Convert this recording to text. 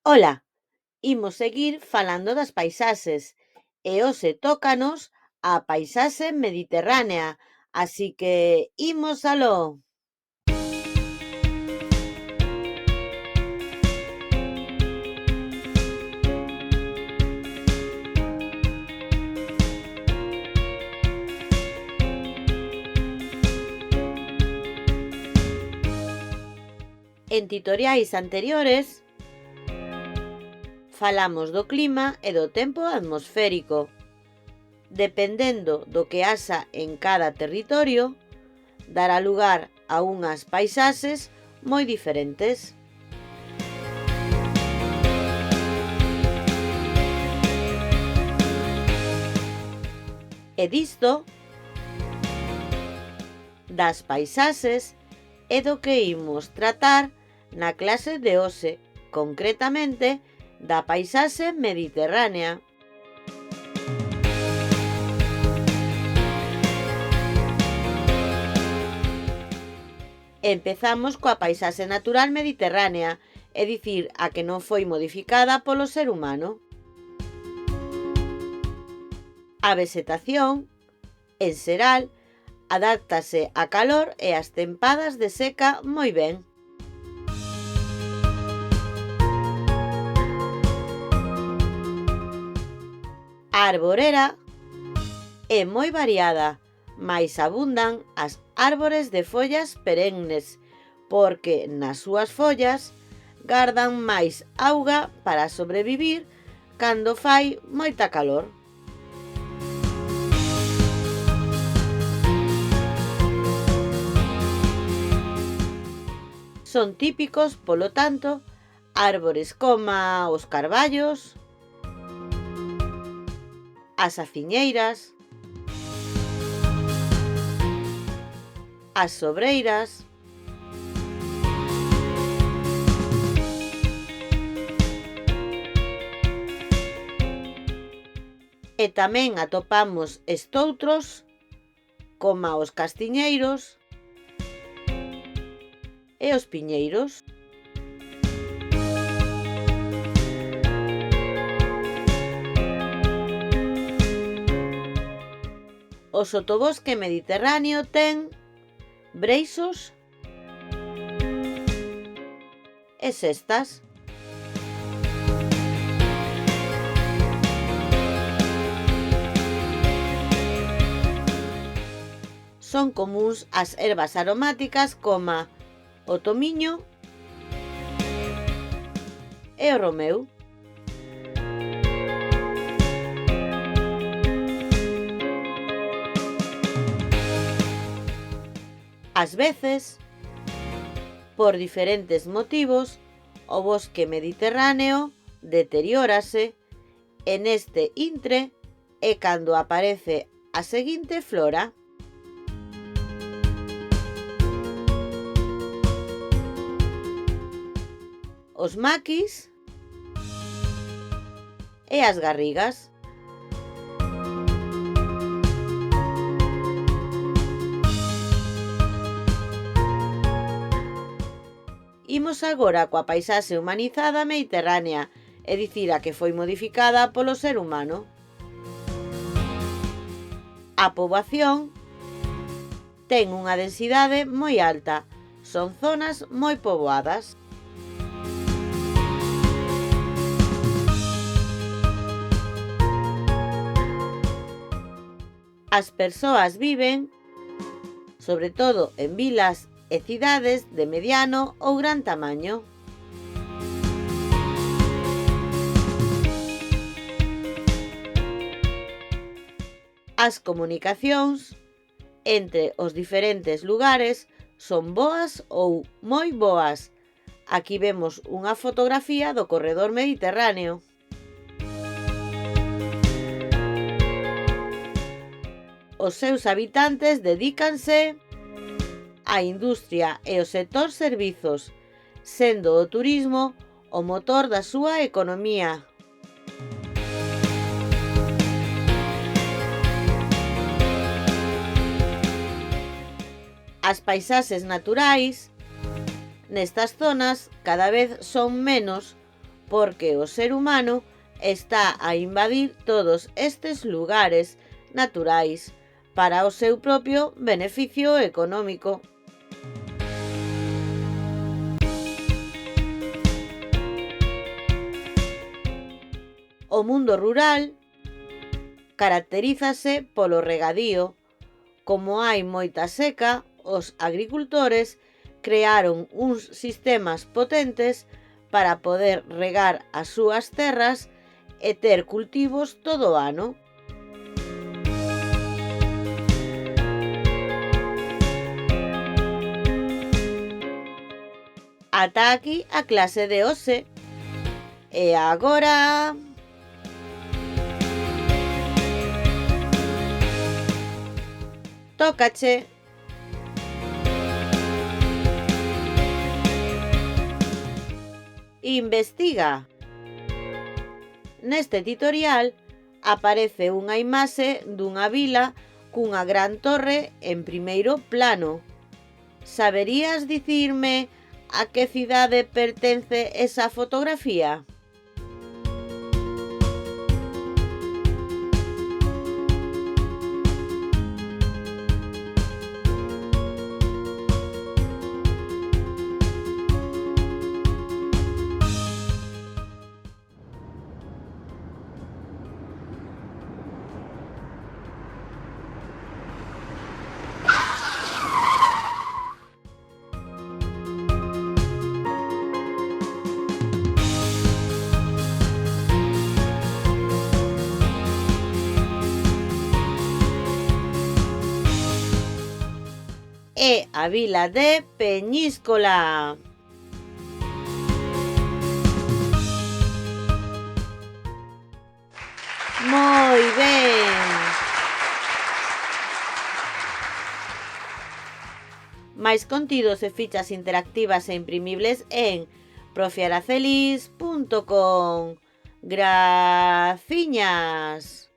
Ola, imos seguir falando das paisaxes e hoxe tócanos a paisaxe mediterránea, así que imos aló. En tutoriais anteriores falamos do clima e do tempo atmosférico. Dependendo do que haxa en cada territorio, dará lugar a unhas paisaxes moi diferentes. E disto, das paisaxes, é do que imos tratar na clase de hoxe, concretamente da paisaxe mediterránea. Empezamos coa paisaxe natural mediterránea, é dicir, a que non foi modificada polo ser humano. A vexetación, en xeral, adáptase a calor e as tempadas de seca moi ben. A arborera é moi variada, mais abundan as árbores de follas perennes, porque nas súas follas gardan máis auga para sobrevivir cando fai moita calor. Son típicos, polo tanto, árbores coma os carballos, as aciñeiras, as sobreiras, e tamén atopamos estoutros coma os castiñeiros e os piñeiros. O sotobosque mediterráneo ten breixos e sestas. Son comúns as ervas aromáticas coma o tomiño e o romeu. Ás veces, por diferentes motivos, o bosque mediterráneo deteriórase e neste intre é cando aparece a seguinte flora. Os maquis e as garrigas. Imos agora coa paisaxe humanizada mediterránea, é dicir, a que foi modificada polo ser humano. A poboación ten unha densidade moi alta, son zonas moi poboadas. As persoas viven, sobre todo en vilas e cidades de mediano ou gran tamaño. As comunicacións entre os diferentes lugares son boas ou moi boas. Aquí vemos unha fotografía do corredor mediterráneo. Os seus habitantes dedícanse á industria e ao sector servizos, sendo o turismo o motor da súa economía. As paisaxes naturais nestas zonas cada vez son menos porque o ser humano está a invadir todos estes lugares naturais para o seu propio beneficio económico. O mundo rural caracterízase polo regadío. Como hai moita seca, os agricultores crearon uns sistemas potentes para poder regar as súas terras e ter cultivos todo o ano. Ata aquí a clase de hoxe. E agora... tócache. Investiga. Neste tutorial aparece unha imaxe dunha vila cunha gran torre en primeiro plano. Saberías dicirme a que cidade pertence esa fotografía? É a vila de Peñíscola. Moi ben. Máis contidos e fichas interactivas e imprimibles en profiaracelis.com. Graciñas.